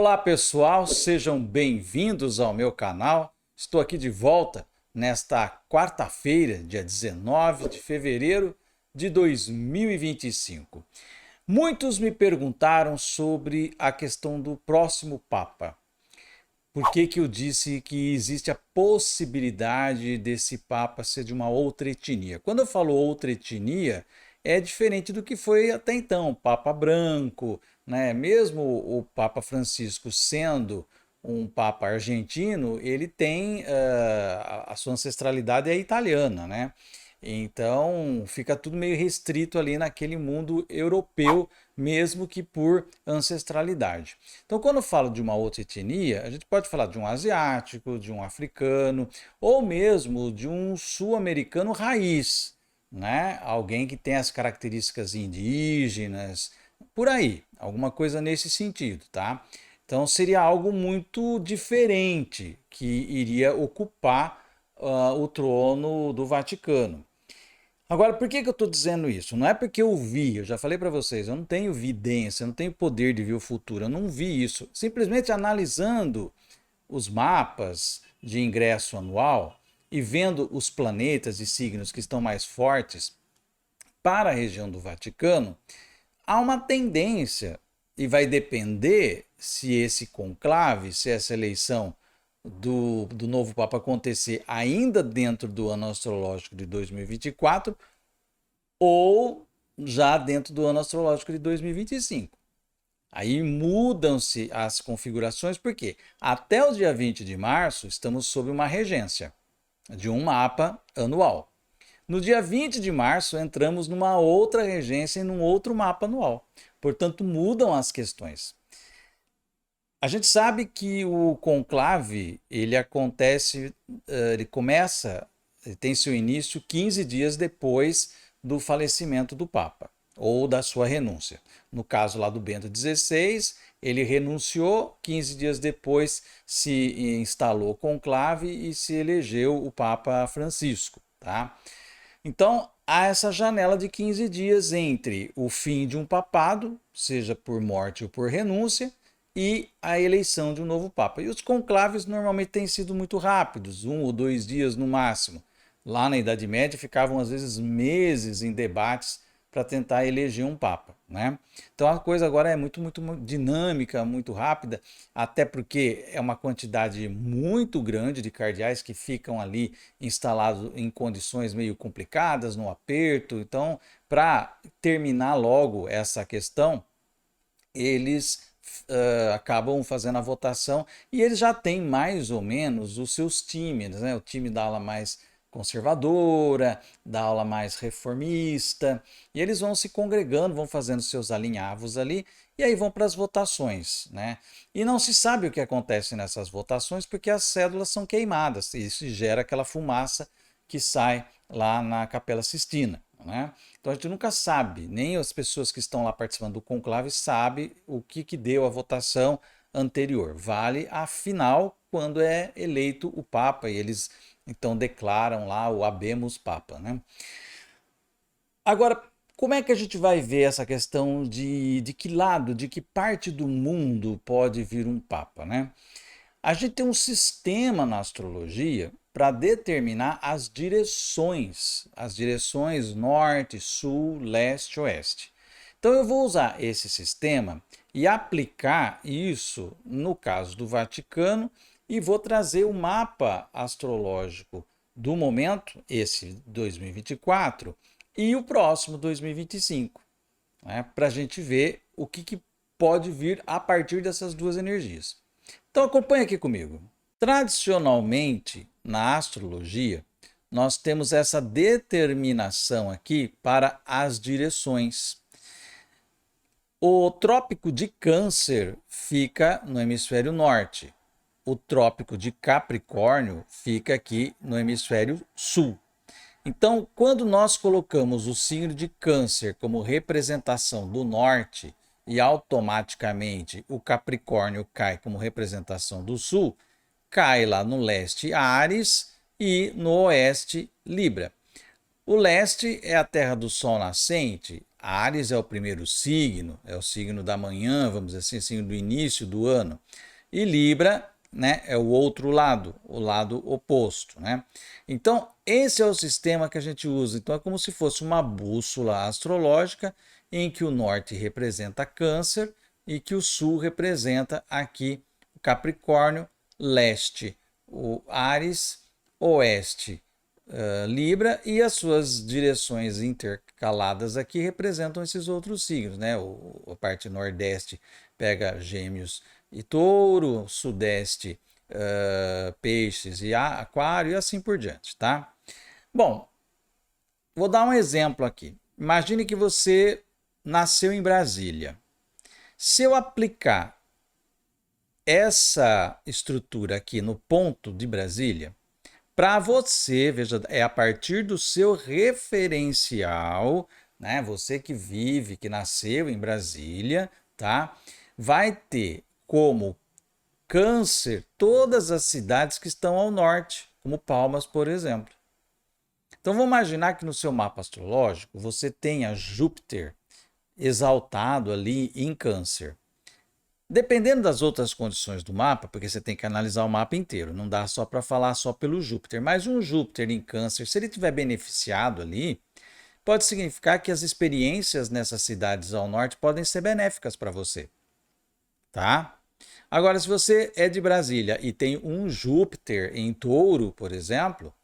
Olá pessoal, sejam bem-vindos ao meu canal. Estou aqui de volta nesta quarta-feira, dia 19 de fevereiro de 2025. Muitos me perguntaram sobre a questão do próximo Papa. Por que eu disse que existe a possibilidade desse Papa ser de uma outra etnia? Quando eu falo outra etnia, é diferente do que foi até então, Papa branco, né? Mesmo o Papa Francisco sendo um Papa argentino, ele tem a sua ancestralidade é italiana, né? Então fica tudo meio restrito ali naquele mundo europeu, mesmo que por ancestralidade. Então, quando eu falo de uma outra etnia, a gente pode falar de um asiático, de um africano, ou mesmo de um sul-americano raiz, né? Alguém que tem as características indígenas, por aí, alguma coisa nesse sentido, tá? Então seria algo muito diferente que iria ocupar o trono do Vaticano. Agora, por que eu estou dizendo isso? Não é porque eu vi, eu já falei para vocês, eu não tenho vidência, eu não tenho poder de ver o futuro, eu não vi isso. Simplesmente analisando os mapas de ingresso anual e vendo os planetas e signos que estão mais fortes para a região do Vaticano, há uma tendência, e vai depender se esse conclave, se essa eleição do novo Papa acontecer ainda dentro do ano astrológico de 2024 ou já dentro do ano astrológico de 2025. Aí mudam-se as configurações, porque até o dia 20 de março estamos sob uma regência de um mapa anual. No dia 20 de março entramos numa outra regência e num outro mapa anual. Portanto, mudam as questões. A gente sabe que o conclave, ele acontece, ele começa, ele tem seu início 15 dias depois do falecimento do Papa, ou da sua renúncia. No caso lá do Bento XVI, ele renunciou, 15 dias depois se instalou o conclave e se elegeu o Papa Francisco, tá? Então, há essa janela de 15 dias entre o fim de um papado, seja por morte ou por renúncia, e a eleição de um novo Papa. E os conclaves normalmente têm sido muito rápidos, 1 ou 2 dias no máximo. Lá na Idade Média ficavam às vezes meses em debates para tentar eleger um Papa, né? Então a coisa agora é muito dinâmica, muito rápida, até porque é uma quantidade muito grande de cardeais que ficam ali instalados em condições meio complicadas, no aperto. Então, para terminar logo essa questão, eles acabam fazendo a votação e eles já têm mais ou menos os seus times, né? O time da ala mais conservadora, da ala mais reformista, e eles vão se congregando, vão fazendo seus alinhavos ali, e aí vão para as votações, né? E não se sabe o que acontece nessas votações porque as cédulas são queimadas, e isso gera aquela fumaça que sai lá na Capela Sistina, né? Então a gente nunca sabe, nem as pessoas que estão lá participando do conclave sabem o que deu a votação anterior. Vale a final quando é eleito o Papa e eles então declaram lá o Habemus Papa, né? Agora, como é que a gente vai ver essa questão de que lado, de que parte do mundo pode vir um Papa, né? A gente tem um sistema na astrologia para determinar as direções norte, sul, leste, oeste. Então eu vou usar esse sistema e aplicar isso no caso do Vaticano e vou trazer o mapa astrológico do momento, esse 2024, e o próximo 2025, né, para a gente ver o que pode vir a partir dessas duas energias. Então acompanha aqui comigo. Tradicionalmente, na astrologia, nós temos essa determinação aqui para as direções. O trópico de Câncer fica no hemisfério norte. O trópico de Capricórnio fica aqui no hemisfério sul. Então, quando nós colocamos o signo de Câncer como representação do norte e automaticamente o Capricórnio cai como representação do sul, cai lá no leste Áries e no oeste Libra. O leste é a terra do sol nascente, Áries é o primeiro signo, é o signo da manhã, vamos dizer assim, signo do início do ano. E Libra, né, é o outro lado, o lado oposto, né? Então, esse é o sistema que a gente usa. Então, é como se fosse uma bússola astrológica em que o norte representa Câncer e que o sul representa aqui o Capricórnio, leste, o Áries, oeste, Libra, e as suas direções intercaladas aqui representam esses outros signos, né? A parte nordeste pega Gêmeos e Touro, sudeste, Peixes e Aquário e assim por diante, tá? Bom, vou dar um exemplo aqui. Imagine que você nasceu em Brasília. Se eu aplicar essa estrutura aqui no ponto de Brasília, para você, veja, é a partir do seu referencial, né? Você que vive, que nasceu em Brasília, tá? Vai ter como Câncer todas as cidades que estão ao norte, como Palmas, por exemplo. Então vamos imaginar que no seu mapa astrológico você tenha Júpiter exaltado ali em Câncer. Dependendo das outras condições do mapa, porque você tem que analisar o mapa inteiro, não dá só para falar só pelo Júpiter, mas um Júpiter em Câncer, se ele tiver beneficiado ali, pode significar que as experiências nessas cidades ao norte podem ser benéficas para você, tá? Agora, se você é de Brasília e tem um Júpiter em Touro, por exemplo,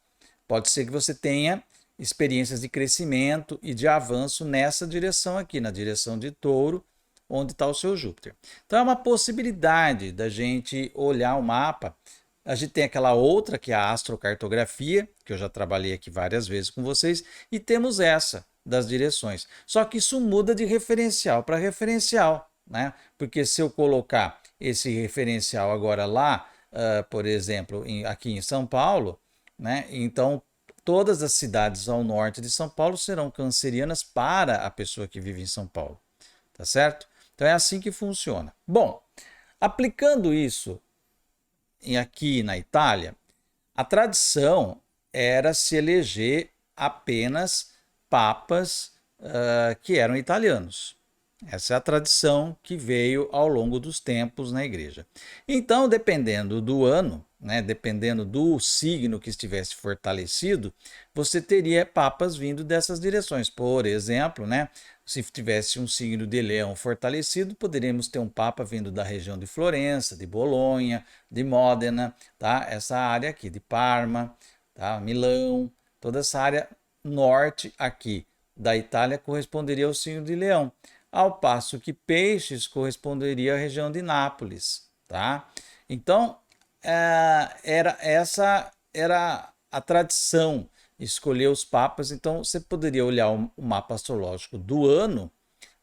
pode ser que você tenha experiências de crescimento e de avanço nessa direção aqui, na direção de Touro, onde está o seu Júpiter. Então é uma possibilidade da gente olhar o mapa. A gente tem aquela outra que é a astrocartografia, que eu já trabalhei aqui várias vezes com vocês, e temos essa das direções. Só que isso muda de referencial para referencial, né? Porque se eu colocar esse referencial agora lá, por exemplo, aqui em São Paulo, né? Então todas as cidades ao norte de São Paulo serão cancerianas para a pessoa que vive em São Paulo, tá certo? Então é assim que funciona. Bom, aplicando isso aqui na Itália, a tradição era se eleger apenas papas que eram italianos. Essa é a tradição que veio ao longo dos tempos na igreja. Então, dependendo do ano, né, dependendo do signo que estivesse fortalecido, você teria papas vindo dessas direções. Por exemplo, né, se tivesse um signo de Leão fortalecido, poderíamos ter um papa vindo da região de Florença, de Bolonha, de Módena, tá? Essa área aqui de Parma, tá? Milão, toda essa área norte aqui da Itália corresponderia ao signo de Leão, ao passo que Peixes corresponderia à região de Nápoles, tá? Então, essa era a tradição, escolher os papas. Então, você poderia olhar o mapa astrológico do ano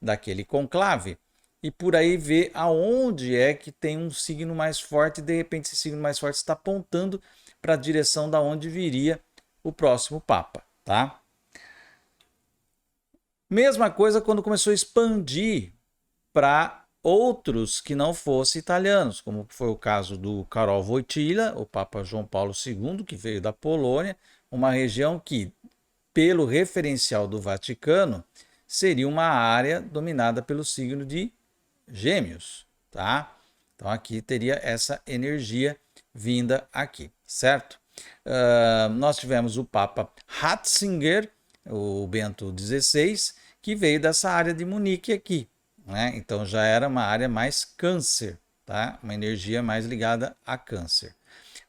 daquele conclave e por aí ver aonde é que tem um signo mais forte e de repente esse signo mais forte está apontando para a direção da onde viria o próximo papa, tá? Mesma coisa quando começou a expandir para outros que não fossem italianos, como foi o caso do Karol Wojtyła, o Papa João Paulo II, que veio da Polônia, uma região que, pelo referencial do Vaticano, seria uma área dominada pelo signo de Gêmeos, tá? Então aqui teria essa energia vinda aqui, certo? Nós tivemos o Papa Ratzinger, o Bento XVI, que veio dessa área de Munique aqui, né? Então já era uma área mais Câncer, tá? Uma energia mais ligada a Câncer.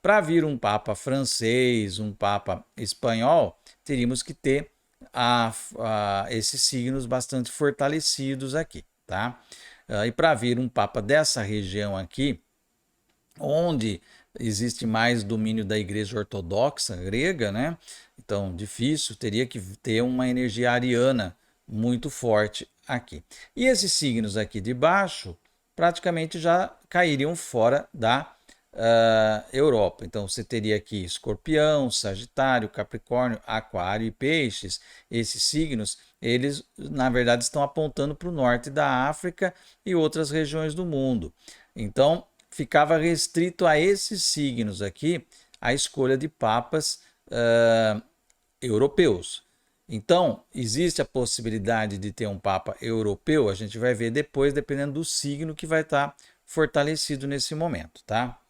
Para vir um Papa francês, um Papa espanhol, teríamos que ter esses signos bastante fortalecidos aqui, tá? E para vir um Papa dessa região aqui, onde existe mais domínio da Igreja Ortodoxa grega, né? Então, difícil, teria que ter uma energia ariana muito forte aqui. E esses signos aqui de baixo praticamente já cairiam fora da Europa. Então, você teria aqui Escorpião, Sagitário, Capricórnio, Aquário e Peixes. Esses signos, eles na verdade estão apontando para o norte da África e outras regiões do mundo. Então, ficava restrito a esses signos aqui a escolha de papas europeus. Então, existe a possibilidade de ter um Papa europeu, a gente vai ver depois, dependendo do signo que vai estar fortalecido nesse momento, tá?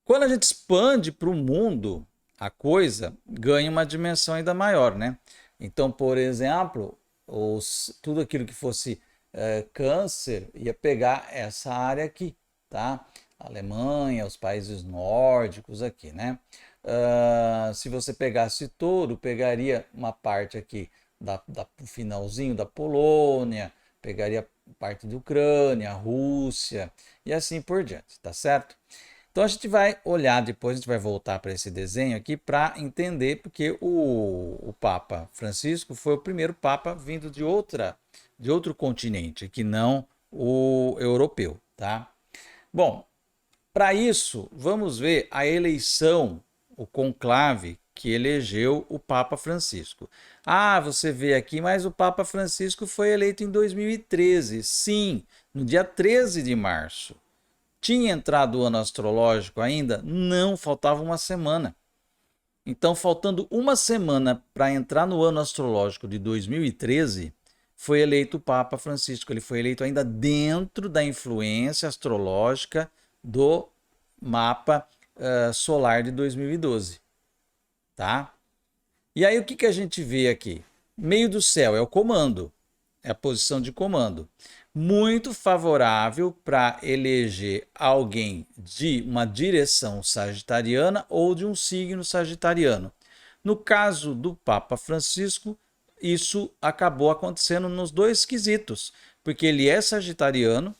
Quando a gente expande para o mundo, a coisa ganha uma dimensão ainda maior, né? Então, por exemplo, tudo aquilo que fosse câncer ia pegar essa área aqui, tá? A Alemanha, os países nórdicos aqui, né? Se você pegasse touro, pegaria uma parte aqui finalzinho da Polônia, pegaria parte da Ucrânia, Rússia e assim por diante, tá certo? Então a gente vai olhar depois, a gente vai voltar para esse desenho aqui para entender porque o Papa Francisco foi o primeiro Papa vindo de outro continente, que não o europeu, tá? Bom, para isso, vamos ver a eleição, o conclave que elegeu o Papa Francisco. Ah, você vê aqui, mas o Papa Francisco foi eleito em 2013. Sim, no dia 13 de março. Tinha entrado o ano astrológico ainda? Não, faltava uma semana. Então, faltando uma semana para entrar no ano astrológico de 2013, foi eleito o Papa Francisco. Ele foi eleito ainda dentro da influência astrológica do mapa solar de 2012, tá? E aí o que a gente vê aqui? Meio do céu é o comando, é a posição de comando. Muito favorável para eleger alguém de uma direção sagitariana ou de um signo sagitariano. No caso do Papa Francisco, isso acabou acontecendo nos dois quesitos, porque ele é sagitariano,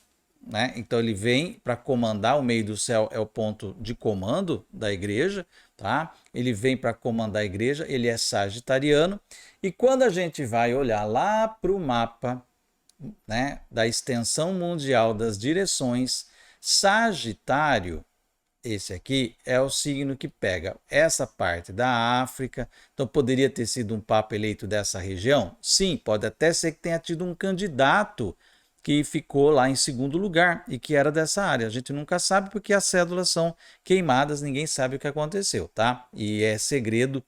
né? Então ele vem para comandar, o meio do céu é o ponto de comando da igreja, tá? Ele vem para comandar a igreja, ele é sagitariano, e quando a gente vai olhar lá para o mapa, né, da extensão mundial das direções, Sagitário, esse aqui é o signo que pega essa parte da África. Então poderia ter sido um papa eleito dessa região? Sim, pode até ser que tenha tido um candidato que ficou lá em segundo lugar e que era dessa área. A gente nunca sabe porque as cédulas são queimadas, ninguém sabe o que aconteceu, tá? E é segredo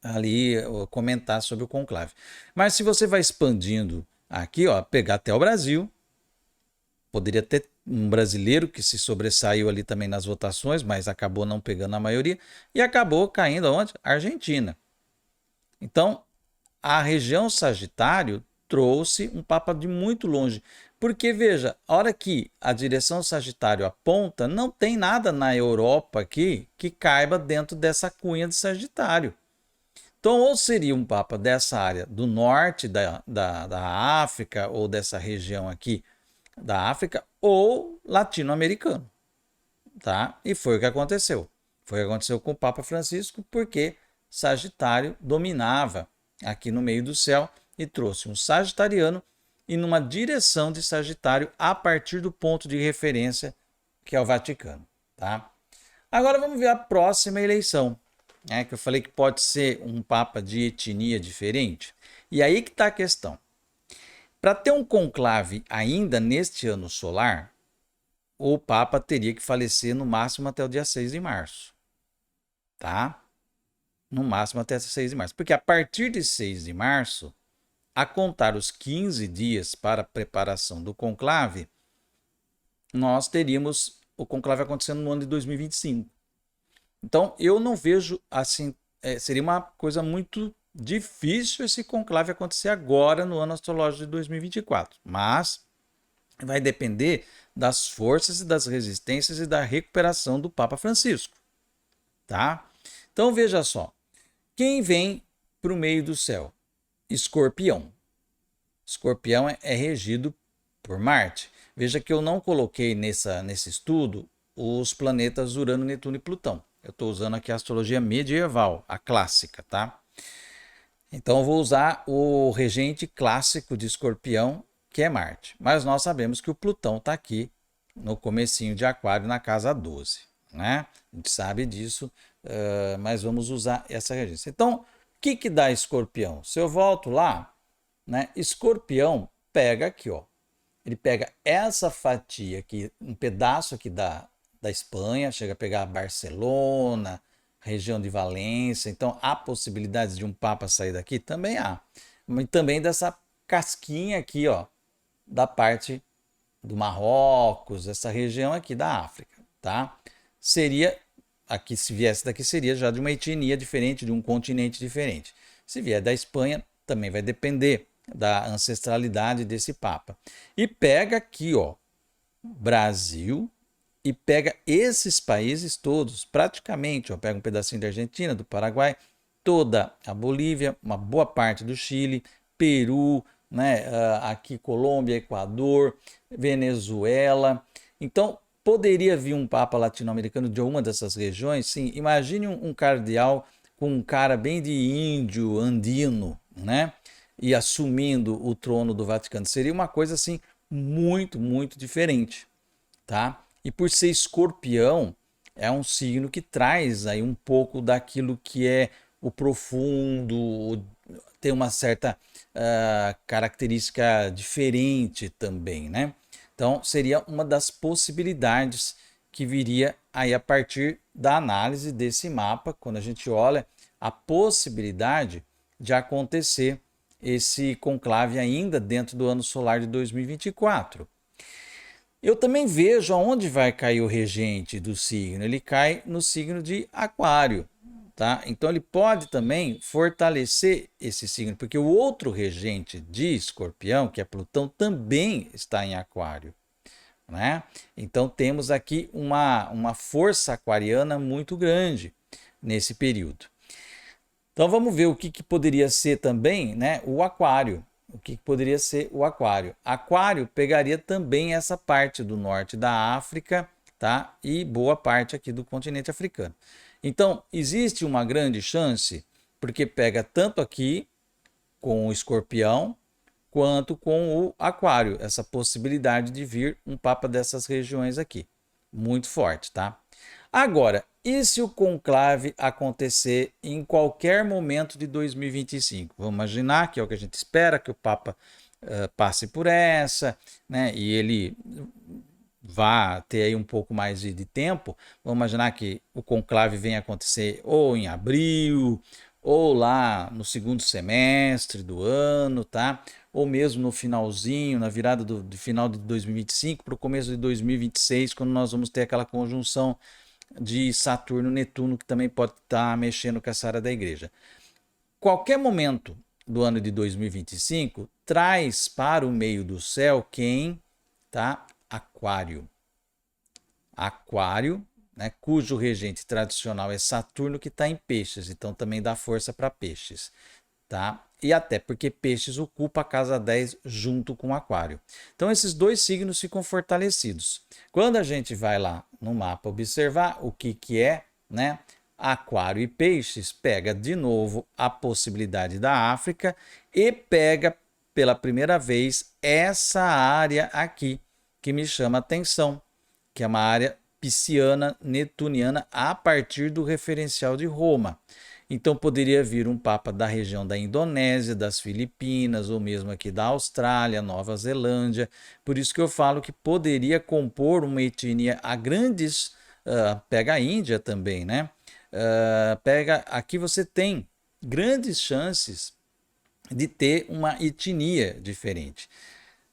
ali comentar sobre o conclave. Mas se você vai expandindo aqui, ó, pegar até o Brasil, poderia ter um brasileiro que se sobressaiu ali também nas votações, mas acabou não pegando a maioria e acabou caindo aonde? Argentina. Então, a região Sagitário trouxe um papa de muito longe. Porque, veja, a hora que a direção Sagitário aponta, não tem nada na Europa aqui que caiba dentro dessa cunha de Sagitário. Então, ou seria um papa dessa área do norte da África, ou dessa região aqui da África, ou latino-americano, tá? E foi o que aconteceu. Foi o que aconteceu com o Papa Francisco, porque Sagitário dominava aqui no meio do céu e trouxe um sagitariano e numa direção de Sagitário a partir do ponto de referência que é o Vaticano, tá? Agora vamos ver a próxima eleição, né, que eu falei que pode ser um papa de etnia diferente. E aí que está a questão. Para ter um conclave ainda neste ano solar, o papa teria que falecer no máximo até o dia 6 de março. Tá? No máximo até 6 de março. Porque a partir de 6 de março, a contar os 15 dias para a preparação do conclave, nós teríamos o conclave acontecendo no ano de 2025. Então, eu não vejo assim, seria uma coisa muito difícil esse conclave acontecer agora no ano astrológico de 2024, mas vai depender das forças e das resistências e da recuperação do Papa Francisco, tá? Então veja só, quem vem para o meio do céu? Escorpião. Escorpião é regido por Marte. Veja que eu não coloquei nesse estudo os planetas Urano, Netuno e Plutão. Eu estou usando aqui a astrologia medieval, a clássica, tá? Então eu vou usar o regente clássico de Escorpião, que é Marte. Mas nós sabemos que o Plutão está aqui no comecinho de Aquário, na casa 12, né? A gente sabe disso, mas vamos usar essa regência. Então, o que dá Escorpião? Se eu volto lá, né? Escorpião pega aqui, ó. Ele pega essa fatia aqui, um pedaço aqui da Espanha, chega a pegar Barcelona, região de Valência. Então, há possibilidades de um Papa sair daqui? Também há. Mas também dessa casquinha aqui, ó, da parte do Marrocos, essa região aqui da África, tá? Seria, aqui se viesse daqui, seria já de uma etnia diferente, de um continente diferente. Se vier da Espanha, também vai depender da ancestralidade desse Papa. E pega aqui, ó, Brasil, e pega esses países todos, praticamente, ó, pega um pedacinho da Argentina, do Paraguai, toda a Bolívia, uma boa parte do Chile, Peru, né, aqui Colômbia, Equador, Venezuela. Então, poderia vir um Papa latino-americano de alguma dessas regiões? Sim, imagine um cardeal com um cara bem de índio, andino, né? E assumindo o trono do Vaticano. Seria uma coisa assim muito, muito diferente, tá? E por ser escorpião, é um signo que traz aí um pouco daquilo que é o profundo, tem uma certa característica diferente também, né? Então, seria uma das possibilidades que viria aí a partir da análise desse mapa, quando a gente olha a possibilidade de acontecer esse conclave ainda dentro do ano solar de 2024. Eu também vejo aonde vai cair o regente do signo. Ele cai no signo de Aquário, tá? Então ele pode também fortalecer esse signo, porque o outro regente de Escorpião, que é Plutão, também está em Aquário, né? Então temos aqui uma força aquariana muito grande nesse período. Então vamos ver o que poderia ser também, né, o Aquário. O que poderia ser o Aquário? Aquário pegaria também essa parte do norte da África, tá? E boa parte aqui do continente africano. Então, existe uma grande chance, porque pega tanto aqui com o Escorpião, quanto com o Aquário, essa possibilidade de vir um Papa dessas regiões aqui. Muito forte, tá? Agora, e se o conclave acontecer em qualquer momento de 2025? Vamos imaginar que é o que a gente espera, que o Papa passe por essa, né? E ele vá ter aí um pouco mais de tempo. Vamos imaginar que o conclave venha acontecer ou em abril, ou lá no segundo semestre do ano, tá? Ou mesmo no finalzinho, na virada do final de 2025 para o começo de 2026, quando nós vamos ter aquela conjunção de Saturno e Netuno, que também pode estar mexendo com essa área da igreja. Qualquer momento do ano de 2025 traz para o meio do céu quem? Tá? Aquário. Aquário, né, cujo regente tradicional é Saturno, que está em Peixes, então também dá força para Peixes, tá? E até porque Peixes ocupa a casa 10 junto com Aquário. Então esses dois signos ficam fortalecidos. Quando a gente vai lá no mapa observar o que é, né, Aquário e Peixes, pega de novo a possibilidade da África e pega pela primeira vez essa área aqui que me chama a atenção, que é uma área pisciana netuniana a partir do referencial de Roma. Então poderia vir um Papa da região da Indonésia, das Filipinas, ou mesmo aqui da Austrália, Nova Zelândia. Por isso que eu falo que poderia compor uma etnia a grandes... pega a Índia também, né? Pega, aqui você tem grandes chances de ter uma etnia diferente.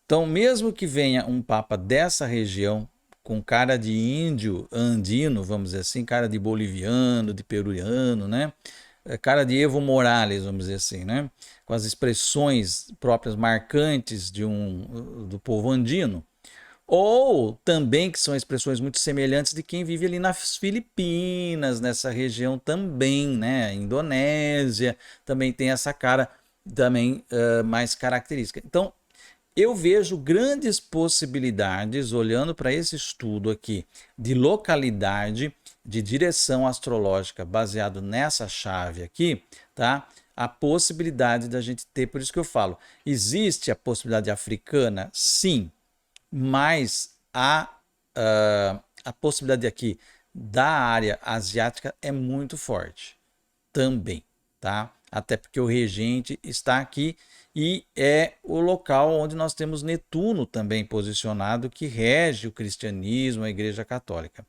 Então, mesmo que venha um Papa dessa região, com cara de índio andino, vamos dizer assim, cara de boliviano, de peruano, né? Cara de Evo Morales, vamos dizer assim, né? Com as expressões próprias marcantes do povo andino. Ou também que são expressões muito semelhantes de quem vive ali nas Filipinas, nessa região também, né? Indonésia também tem essa cara também mais característica. Então, eu vejo grandes possibilidades, olhando para esse estudo aqui, de localidade, de direção astrológica baseado nessa chave aqui, tá? A possibilidade da gente ter, por isso que eu falo, existe a possibilidade africana? Sim, mas a possibilidade aqui da área asiática é muito forte também, tá? Até porque o regente está aqui e é o local onde nós temos Netuno também posicionado, que rege o cristianismo, a Igreja Católica.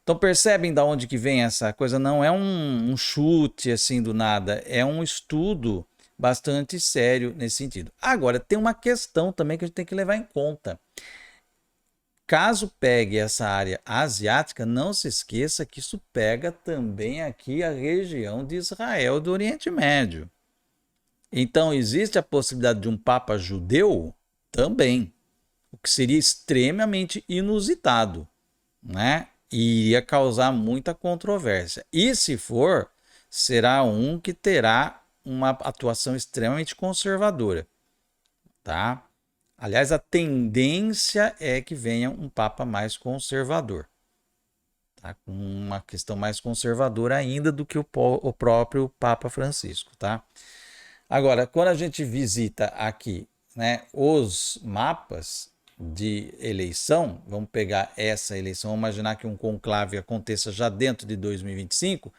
Então percebem da onde que vem essa coisa? Não é um chute assim do nada, é um estudo bastante sério nesse sentido. Agora, tem uma questão também que a gente tem que levar em conta. Caso pegue essa área asiática, não se esqueça que isso pega também aqui a região de Israel do Oriente Médio. Então, existe a possibilidade de um Papa judeu? Também, o que seria extremamente inusitado, né? E iria causar muita controvérsia. E se for, será um que terá uma atuação extremamente conservadora, tá? Aliás, a tendência é que venha um Papa mais conservador, tá? Com uma questão mais conservadora ainda do que o próprio Papa Francisco, tá? Agora, quando a gente visita aqui, né, os mapas de eleição, vamos pegar essa eleição, vamos imaginar que um conclave aconteça já dentro de 2025,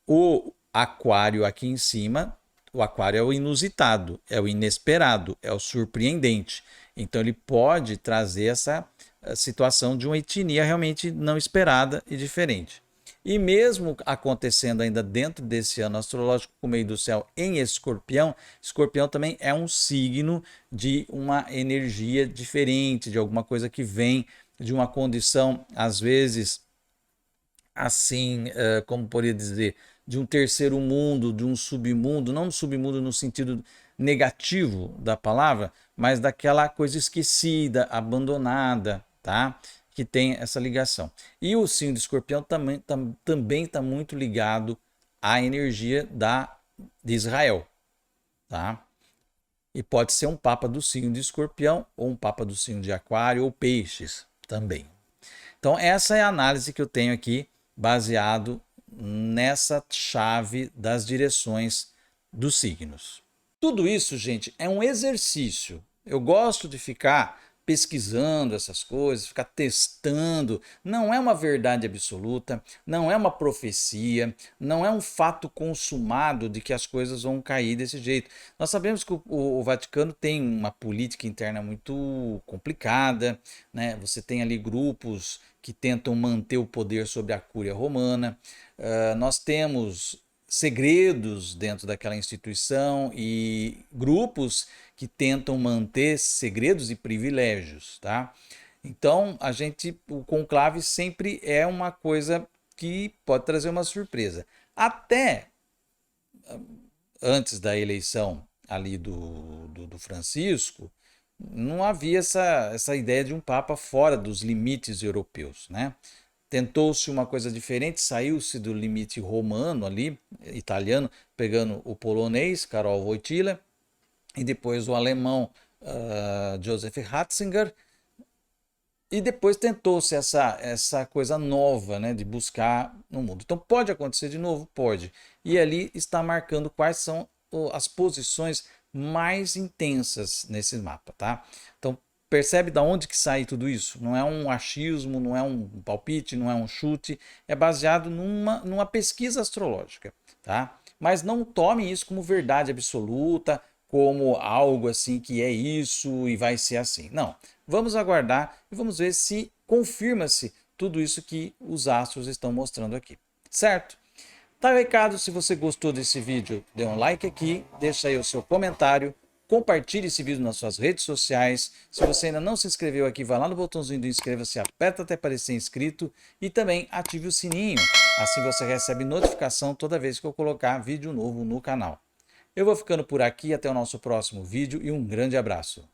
o aquário aqui em cima, o aquário é o inusitado, é o inesperado, é o surpreendente. Então ele pode trazer essa situação de uma etnia realmente não esperada e diferente. E mesmo acontecendo ainda dentro desse ano astrológico com o meio do céu em Escorpião, Escorpião também é um signo de uma energia diferente, de alguma coisa que vem de uma condição, às vezes, assim, como poderia dizer, de um terceiro mundo, de um submundo, não um submundo no sentido negativo da palavra, mas daquela coisa esquecida, abandonada, tá? Que tem essa ligação. E o signo de Escorpião também está muito ligado à energia de Israel, tá? E pode ser um papa do signo de Escorpião, ou um papa do signo de Aquário, ou Peixes também. Então essa é a análise que eu tenho aqui, baseado nessa chave das direções dos signos. Tudo isso, gente, é um exercício. Eu gosto de ficar pesquisando essas coisas, ficar testando. Não é uma verdade absoluta, não é uma profecia, não é um fato consumado de que as coisas vão cair desse jeito. Nós sabemos que o Vaticano tem uma política interna muito complicada, né? Você tem ali grupos que tentam manter o poder sobre a Cúria Romana. Nós temos segredos dentro daquela instituição e grupos que tentam manter segredos e privilégios, tá? Então, o conclave sempre é uma coisa que pode trazer uma surpresa. Até antes da eleição ali do Francisco, não havia essa ideia de um papa fora dos limites europeus, né? Tentou-se uma coisa diferente, saiu-se do limite romano ali, italiano, pegando o polonês, Karol Wojtyła, e depois o alemão Joseph Ratzinger, e depois tentou-se essa coisa nova, né, de buscar no mundo. Então pode acontecer de novo? Pode. E ali está marcando quais são as posições mais intensas nesse mapa, tá? Então percebe da onde que sai tudo isso? Não é um achismo, não é um palpite, não é um chute, é baseado numa pesquisa astrológica, tá? Mas não tome isso como verdade absoluta, como algo assim que é isso e vai ser assim. Não, vamos aguardar e vamos ver se confirma-se tudo isso que os astros estão mostrando aqui, certo? Tá o recado, se você gostou desse vídeo, dê um like aqui, deixa aí o seu comentário, compartilhe esse vídeo nas suas redes sociais. Se você ainda não se inscreveu aqui, vai lá no botãozinho do inscreva-se, aperta até parecer inscrito e também ative o sininho. Assim você recebe notificação toda vez que eu colocar vídeo novo no canal. Eu vou ficando por aqui, até o nosso próximo vídeo e um grande abraço.